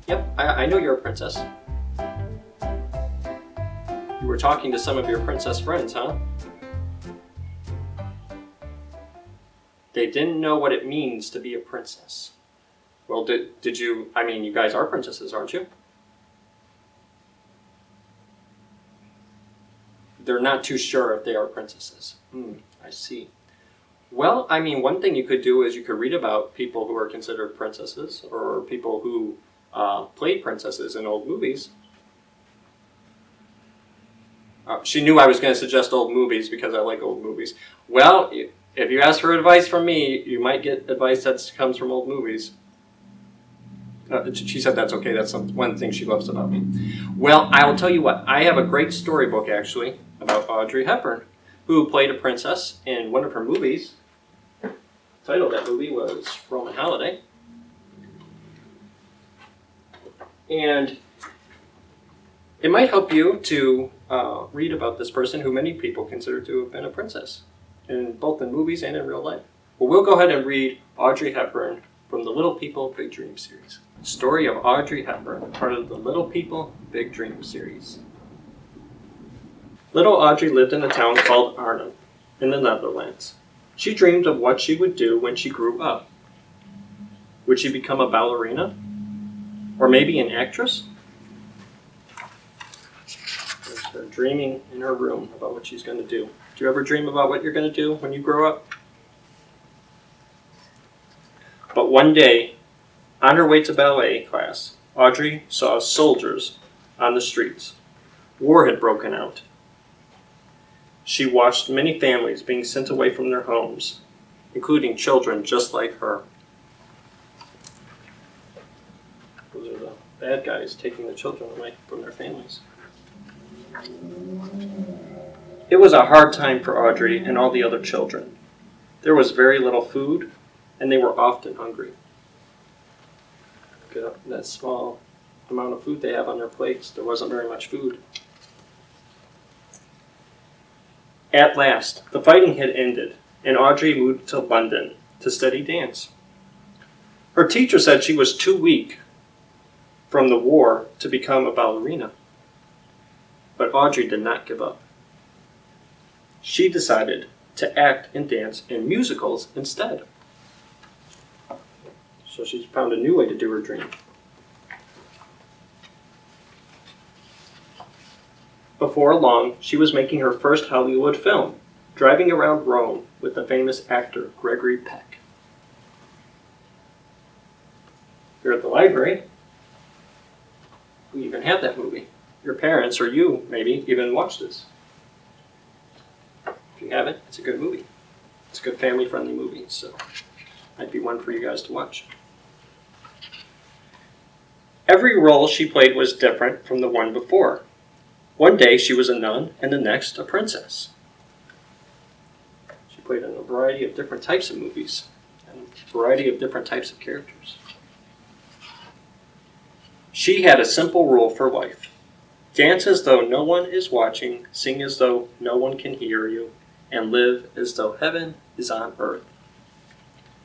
Yep, I know you're a princess. You were talking to some of your princess friends, huh? They didn't know what it means to be a princess. Well, did you, I mean, you guys are princesses, aren't you? They're not too sure if they are princesses. I see. Well, I mean, one thing you could do is you could read about people who are considered princesses or people who played princesses in old movies. She knew I was going to suggest old movies because I like old movies. Well, if you ask for advice from me, you might get advice that comes from old movies. She said that's okay. That's one thing she loves about me. Well, I will tell you what. I have a great storybook, actually, about Audrey Hepburn, who played a princess in one of her movies. The title of that movie was Roman Holiday. And it might help you to read about this person who many people consider to have been a princess, both in movies and in real life. Well, we'll go ahead and read Audrey Hepburn from the Little People, Big Dreams series. Story of Audrey Hepburn, part of the Little People, Big Dreams series. Little Audrey lived in a town called Arnhem, in the Netherlands. She dreamed of what she would do when she grew up. Would she become a ballerina? Or maybe an actress? There's her dreaming in her room about what she's going to do. Do you ever dream about what you're going to do when you grow up? But one day, on her way to ballet class, Audrey saw soldiers on the streets. War had broken out. She watched many families being sent away from their homes, including children just like her. Those are the bad guys taking the children away from their families. It was a hard time for Audrey and all the other children. There was very little food, and they were often hungry. Look at that small amount of food they have on their plates. There wasn't very much food. At last, the fighting had ended, and Audrey moved to London to study dance. Her teacher said she was too weak from the war to become a ballerina. But Audrey did not give up. She decided to act and dance in musicals instead. So she's found a new way to do her dream. Before long, she was making her first Hollywood film, driving around Rome with the famous actor Gregory Peck. Here at the library, we even have that movie. Your parents, or you maybe, even watched this. If you haven't, it's a good movie. It's a good family-friendly movie, so might be one for you guys to watch. Every role she played was different from the one before. One day she was a nun, and the next a princess. She played in a variety of different types of movies, and a variety of different types of characters. She had a simple rule for life. Dance as though no one is watching, sing as though no one can hear you, and live as though heaven is on earth.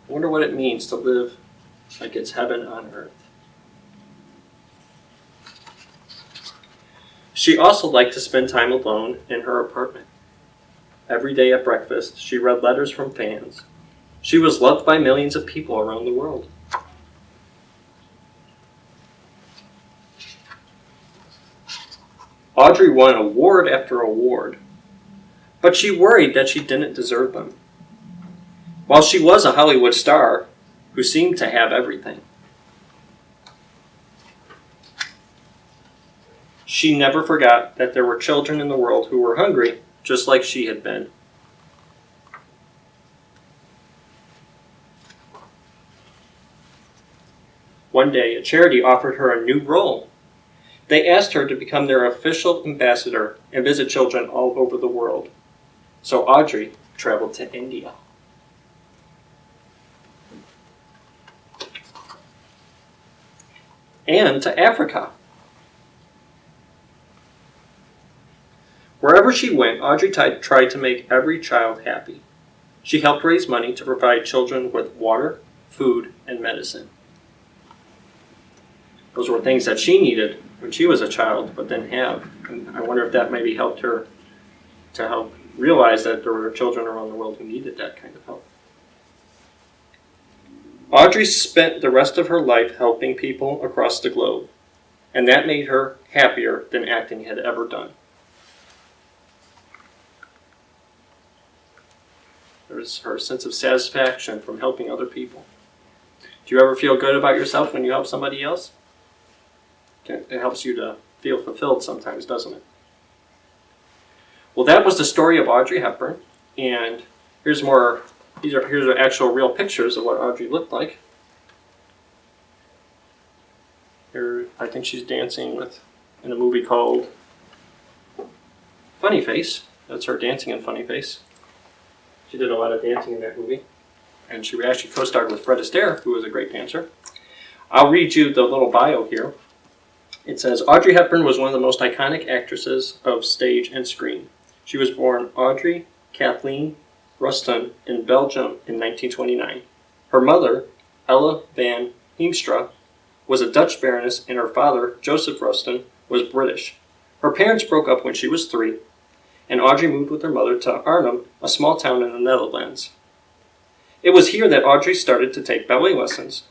I wonder what it means to live like it's heaven on earth. She also liked to spend time alone in her apartment. Every day at breakfast, she read letters from fans. She was loved by millions of people around the world. Audrey won award after award, but she worried that she didn't deserve them. While she was a Hollywood star who seemed to have everything, she never forgot that there were children in the world who were hungry, just like she had been. One day, a charity offered her a new role. They asked her to become their official ambassador and visit children all over the world. So Audrey traveled to India. And to Africa. Wherever she went, Audrey tried to make every child happy. She helped raise money to provide children with water, food, and medicine. Those were things that she needed when she was a child, but didn't have. And I wonder if that maybe helped her to help realize that there were children around the world who needed that kind of help. Audrey spent the rest of her life helping people across the globe, and that made her happier than acting had ever done. There's her sense of satisfaction from helping other people. Do you ever feel good about yourself when you help somebody else? It helps you to feel fulfilled sometimes, doesn't it? Well, that was the story of Audrey Hepburn, and here's more. Here's actual real pictures of what Audrey looked like. Here, I think she's dancing in a movie called Funny Face. That's her dancing in Funny Face. She did a lot of dancing in that movie, and she actually co-starred with Fred Astaire, who was a great dancer. I'll read you the little bio here. It says, Audrey Hepburn was one of the most iconic actresses of stage and screen. She was born Audrey Kathleen Ruston in Belgium in 1929. Her mother, Ella van Heemstra, was a Dutch baroness, and her father, Joseph Ruston, was British. Her parents broke up when she was 3, and Audrey moved with her mother to Arnhem, a small town in the Netherlands. It was here that Audrey started to take ballet lessons.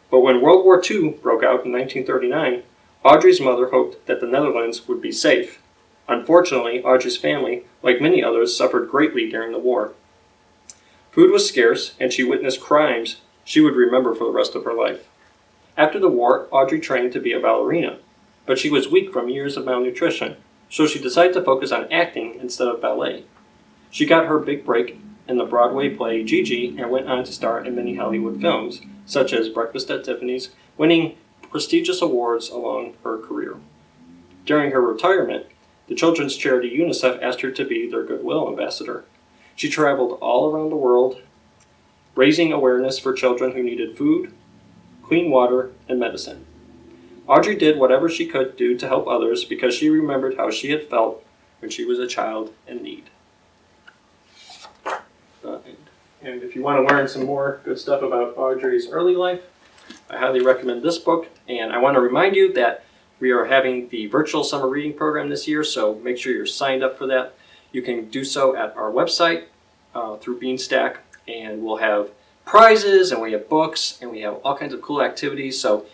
But when World War II broke out in 1939, Audrey's mother hoped that the Netherlands would be safe. Unfortunately, Audrey's family, like many others, suffered greatly during the war. Food was scarce, and she witnessed crimes she would remember for the rest of her life. After the war, Audrey trained to be a ballerina, but she was weak from years of malnutrition, so she decided to focus on acting instead of ballet. She got her big break in the Broadway play Gigi and went on to star in many Hollywood films, such as Breakfast at Tiffany's, winning prestigious awards along her career. During her retirement, the children's charity UNICEF asked her to be their goodwill ambassador. She traveled all around the world, raising awareness for children who needed food, clean water, and medicine. Audrey did whatever she could do to help others because she remembered how she had felt when she was a child in need. And if you want to learn some more good stuff about Audrey's early life, I highly recommend this book. And I want to remind you that we are having the virtual summer reading program this year, so make sure you're signed up for that. You can do so at our website through Beanstack, and we'll have prizes, and we have books, and we have all kinds of cool activities. So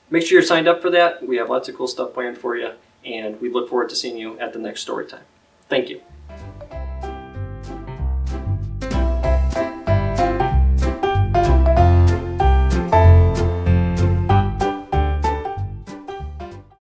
make sure you're signed up for that. We have lots of cool stuff planned for you, and we look forward to seeing you at the next story time. Thank you.